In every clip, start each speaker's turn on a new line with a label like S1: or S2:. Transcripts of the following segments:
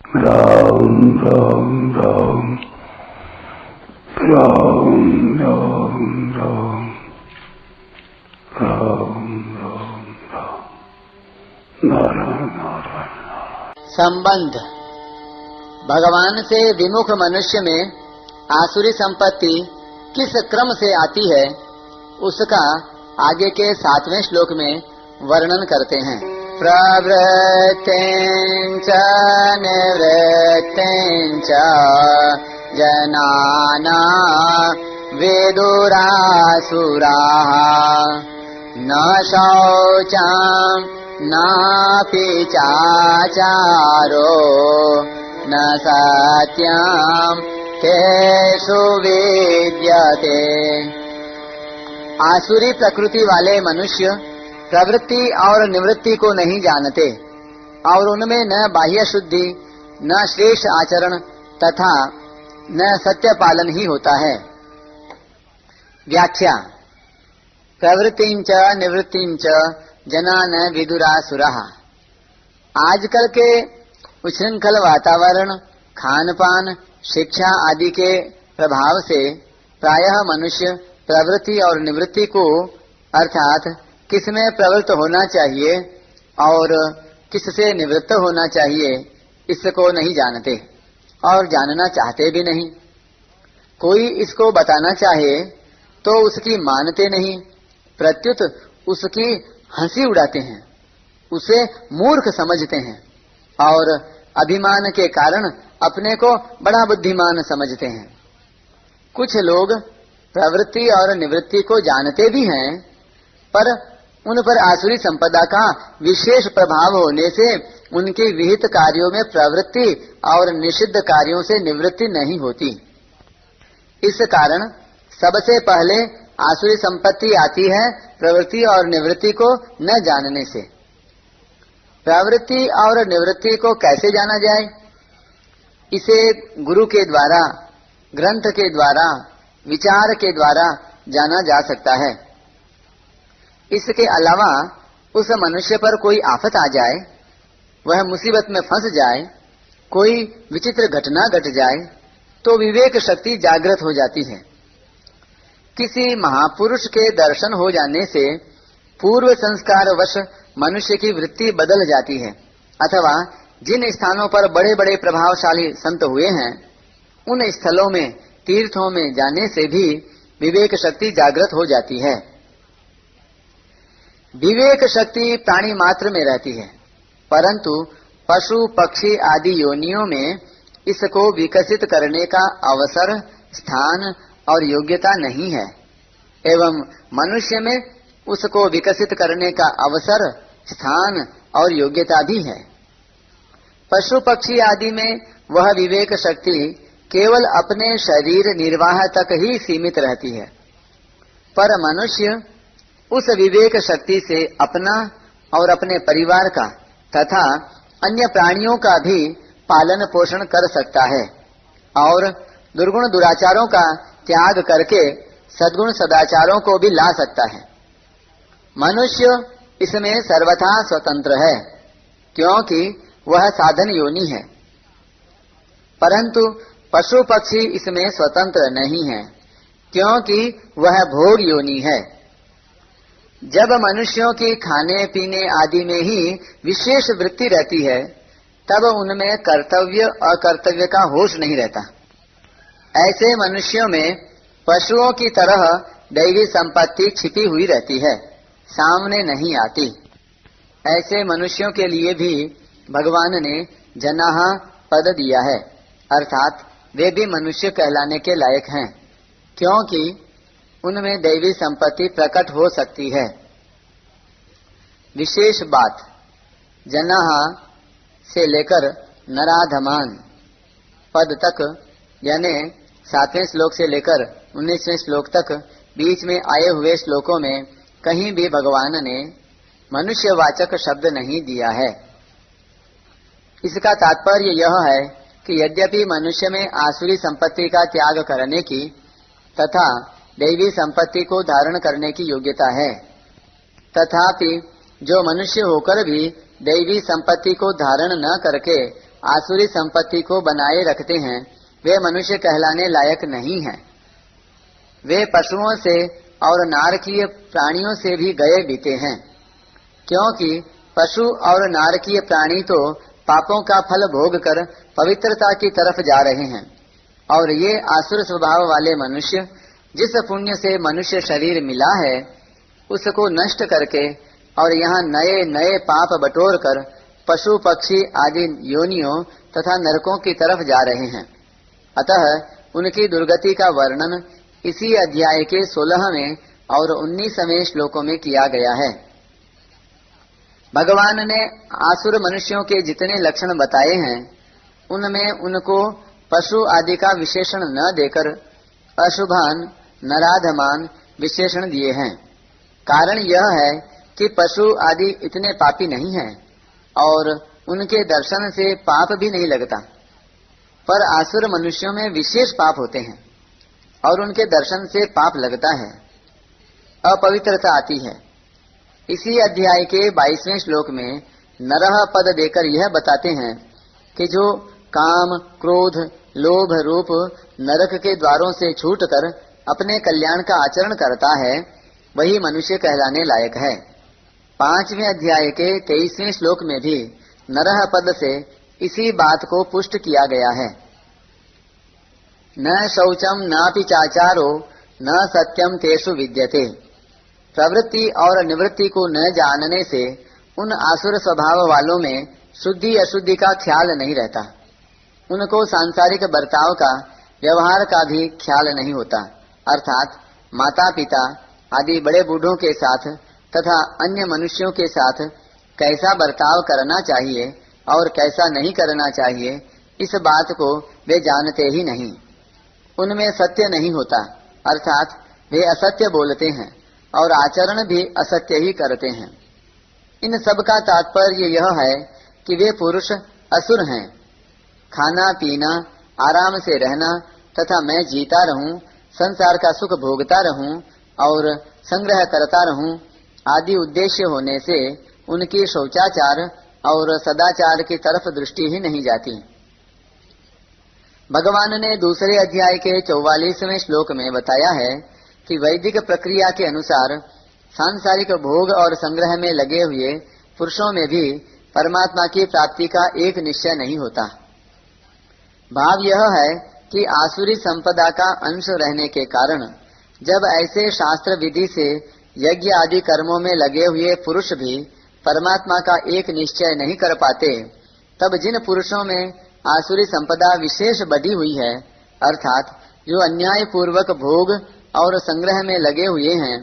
S1: राम राम राम राम राम राम राम राम राम नारायण नारायण।
S2: संबंध। भगवान से विमुख मनुष्य में आसुरी संपत्ति किस क्रम से आती है उसका आगे के 7वें श्लोक में वर्णन करते हैं। प्रवृत्तिं च निवृत्तिं च जनानां विदुरासुराः न शौचं नापि चाचारो न सत्यं तेषु विद्यते। आसुरी प्रकृति वाले मनुष्य प्रवृत्ति और निवृत्ति को नहीं जानते और उनमें न बाह्य शुद्धि, न श्रेष्ठ आचरण तथा न सत्य पालन ही होता है। व्याख्या। प्रवृत्तिं च निवृत्तिं च जना न विदुरासुरः। आजकल के उच्छृंखल वातावरण, खान पान, शिक्षा आदि के प्रभाव से प्रायः मनुष्य प्रवृत्ति और निवृत्ति को अर्थात किसमें प्रवृत्त होना चाहिए और किससे निवृत्त होना चाहिए इसको नहीं जानते और जानना चाहते भी नहीं। कोई इसको बताना चाहे तो उसकी मानते नहीं, प्रत्युत उसकी हंसी उड़ाते हैं, उसे मूर्ख समझते हैं और अभिमान के कारण अपने को बड़ा बुद्धिमान समझते हैं। कुछ लोग प्रवृत्ति और निवृत्ति को जानते भी हैं पर उन पर आसुरी संपदा का विशेष प्रभाव होने से उनके विहित कार्यों में प्रवृत्ति और निषिद्ध कार्यों से निवृत्ति नहीं होती। इस कारण सबसे पहले आसुरी संपत्ति आती है प्रवृत्ति और निवृत्ति को न जानने से। प्रवृत्ति और निवृत्ति को कैसे जाना जाए? इसे गुरु के द्वारा, ग्रंथ के द्वारा, विचार के द्वारा जाना जा सकता है। इसके अलावा उस मनुष्य पर कोई आफत आ जाए, वह मुसीबत में फंस जाए, कोई विचित्र घटना घट जाए तो विवेक शक्ति जागृत हो जाती है। किसी महापुरुष के दर्शन हो जाने से पूर्व संस्कार वश मनुष्य की वृत्ति बदल जाती है अथवा जिन स्थानों पर बड़े बड़े प्रभावशाली संत हुए हैं उन स्थलों में, तीर्थों में जाने से भी विवेक शक्ति जागृत हो जाती है। विवेक शक्ति प्राणी मात्र में रहती है परंतु पशु पक्षी आदि योनियों में इसको विकसित करने का अवसर, स्थान और योग्यता नहीं है एवं मनुष्य में उसको विकसित करने का अवसर, स्थान और योग्यता भी है। पशु पक्षी आदि में वह विवेक शक्ति केवल अपने शरीर निर्वाह तक ही सीमित रहती है पर मनुष्य उस विवेक शक्ति से अपना और अपने परिवार का तथा अन्य प्राणियों का भी पालन पोषण कर सकता है और दुर्गुण दुराचारों का त्याग करके सद्गुण सदाचारों को भी ला सकता है। मनुष्य इसमें सर्वथा स्वतंत्र है क्योंकि वह साधन योनि है, परंतु पशु पक्षी इसमें स्वतंत्र नहीं है क्योंकि वह भोग योनि है। जब मनुष्यों की खाने पीने आदि में ही विशेष वृत्ति रहती है तब उनमें कर्तव्य अकर्तव्य का होश नहीं रहता। ऐसे मनुष्यों में पशुओं की तरह दैवी संपत्ति छिपी हुई रहती है, सामने नहीं आती। ऐसे मनुष्यों के लिए भी भगवान ने जनाः पद दिया है अर्थात वे भी मनुष्य कहलाने के लायक हैं क्योंकि उनमें दैवी संपत्ति प्रकट हो सकती है। विशेष बात, जनाः से लेकर नराधमान पद तक यानी 7वें श्लोक से लेकर 19वें श्लोक तक बीच में आए हुए श्लोकों में कहीं भी भगवान ने मनुष्यवाचक शब्द नहीं दिया है। इसका तात्पर्य यह है कि यद्यपि मनुष्य में आसुरी संपत्ति का त्याग करने की तथा दैवी संपत्ति को धारण करने की योग्यता है, तथापि जो मनुष्य होकर भी दैवी संपत्ति को धारण न करके आसुरी संपत्ति को बनाए रखते हैं वे मनुष्य कहलाने लायक नहीं हैं। वे पशुओं से और नारकीय प्राणियों से भी गए बीते हैं, क्योंकि पशु और नारकीय प्राणी तो पापों का फल भोग कर पवित्रता की तरफ जा रहे हैं, और ये आसुर स्वभाव वाले मनुष्य जिस पुण्य से मनुष्य शरीर मिला है उसको नष्ट करके और यहाँ नए नए पाप बटोर कर पशु पक्षी आदि योनियों तथा नरकों की तरफ जा रहे हैं। अतः उनकी दुर्गति का वर्णन इसी अध्याय के 16वें और 19वें श्लोकों में किया गया है। भगवान ने आसुर मनुष्यों के जितने लक्षण बताए हैं उनमें उनको पशु आदि का विशेषण न देकर अशुभान नराधमान विशेषण दिए हैं। कारण यह है कि पशु आदि इतने पापी नहीं हैं और उनके दर्शन से पाप भी नहीं लगता, पर आसुर मनुष्यों में विशेष पाप होते हैं और उनके दर्शन से पाप लगता है, अपवित्रता आती है। इसी अध्याय के 22वें श्लोक में नरह पद देकर यह बताते हैं कि जो काम क्रोध लोभ रूप नरक के द्वारों से छूटकर अपने कल्याण का आचरण करता है वही मनुष्य कहलाने लायक है। 5वें अध्याय के 23वें श्लोक में भी नरह पद से इसी बात को पुष्ट किया गया है। न शौचम नापि चाचारो न सत्यम तेषु विद्यते। प्रवृत्ति और निवृत्ति को न जानने से उन आसुर स्वभाव वालों में शुद्धि अशुद्धि का ख्याल नहीं रहता। उनको सांसारिक बर्ताव का व्यवहार का भी ख्याल नहीं होता, अर्थात माता पिता आदि बड़े बूढ़ों के साथ तथा अन्य मनुष्यों के साथ कैसा बर्ताव करना चाहिए और कैसा नहीं करना चाहिए इस बात को वे जानते ही नहीं। उनमें सत्य नहीं होता, अर्थात वे असत्य बोलते हैं और आचरण भी असत्य ही करते हैं। इन सब का तात्पर्य यह है कि वे पुरुष असुर हैं। खाना पीना आराम से रहना तथा मैं जीता रहूं, संसार का सुख भोगता रहूं और संग्रह करता रहूं आदि उद्देश्य होने से उनकी शौचाचार और सदाचार की तरफ दृष्टि ही नहीं जाती। भगवान ने दूसरे अध्याय के 44वें श्लोक में बताया है कि वैदिक प्रक्रिया के अनुसार सांसारिक भोग और संग्रह में लगे हुए पुरुषों में भी परमात्मा की प्राप्ति का एक निश्चय नहीं होता। भाव यह है कि आसुरी संपदा का अंश रहने के कारण जब ऐसे शास्त्र विधि से यज्ञ आदि कर्मों में लगे हुए पुरुष भी परमात्मा का एक निश्चय नहीं कर पाते, तब जिन पुरुषों में आसुरी संपदा विशेष बढ़ी हुई है, अर्थात जो अन्याय पूर्वक भोग और संग्रह में लगे हुए हैं,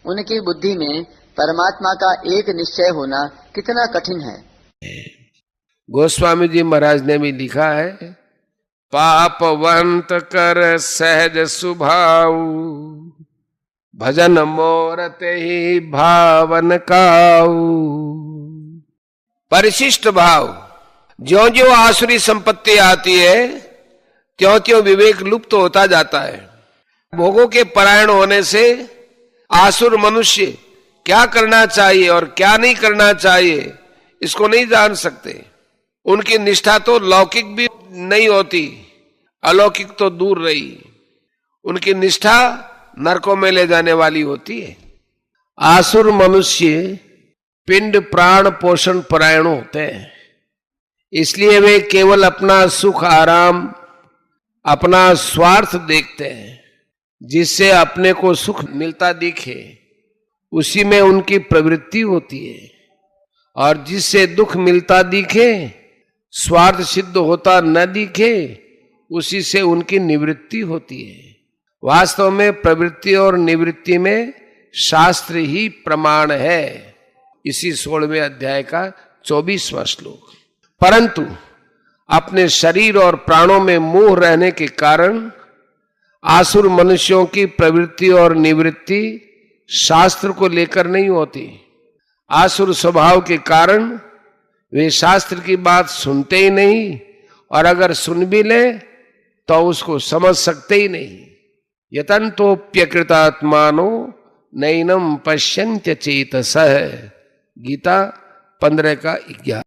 S2: उनकी बुद्धि में परमात्मा का एक निश्चय होना कितना कठिन है।
S3: गोस्वामी जी महाराज ने भी लिखा है, पापवंत कर सहज सुभाव भजन मोरते ही भावन काऊ। परिशिष्ट भाव, ज्यों ज्यों आसुरी संपत्ति आती है त्यों त्यों विवेक लुप्त होता जाता है। भोगों के परायण होने से आसुर मनुष्य क्या करना चाहिए और क्या नहीं करना चाहिए इसको नहीं जान सकते। उनकी निष्ठा तो लौकिक भी नहीं होती, अलौकिक तो दूर रही। उनकी निष्ठा नरकों में ले जाने वाली होती है। आसुर मनुष्य पिंड प्राण पोषण परायण होते हैं, इसलिए वे केवल अपना सुख आराम अपना स्वार्थ देखते हैं। जिससे अपने को सुख मिलता दिखे उसी में उनकी प्रवृत्ति होती है, और जिससे दुख मिलता दिखे स्वार्थ सिद्ध होता न दिखे उसी से उनकी निवृत्ति होती है। वास्तव में प्रवृत्ति और निवृत्ति में शास्त्र ही प्रमाण है। इसी 16वें अध्याय का 24वां श्लोक। परंतु अपने शरीर और प्राणों में मोह रहने के कारण आसुर मनुष्यों की प्रवृत्ति और निवृत्ति शास्त्र को लेकर नहीं होती। आसुर स्वभाव के कारण वे शास्त्र की बात सुनते ही नहीं, और अगर सुन भी ले तो उसको समझ सकते ही नहीं। यतन्तोप्यकृतात्मानो नैनम पश्यन्त्य चेतसः। गीता 15 का 11।